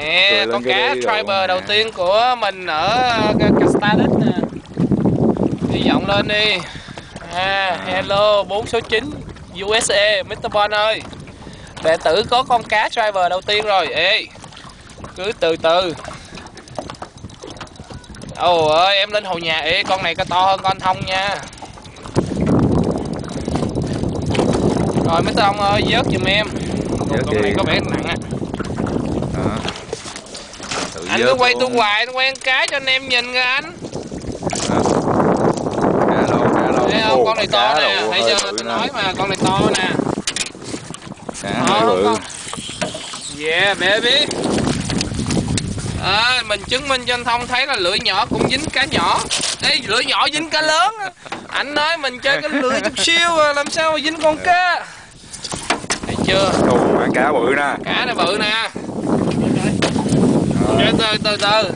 Nè, con cá Triber đầu tiên của mình ở Castadis nè. Hy vọng lên đi. Hello 4 số 9 USA, Mr. Bon ơi. Đệ tử có con cá Triber đầu tiên rồi. Ê, cứ từ từ. Ơi, em lên hồ nhà. Ê, con này to hơn con Thông nha. Rồi Mr. Ông ơi, vớt giùm em. Con này có vẻ nặng á. Anh cứ quay tôi hoài, tôi quay cái cho anh em nhìn kìa anh. Thấy không, con này to nè, thấy chưa, tôi nói mà, con này to nè. Cá bự. Yeah baby. Mình chứng minh cho anh Thông thấy là lưỡi nhỏ cũng dính cá nhỏ. Ê, lưỡi nhỏ dính cá lớn. Anh nói mình chơi cái lưỡi chút siêu làm sao mà dính con cá. Thấy chưa? Cá bự nè. Cá này bự nè. Từ từ.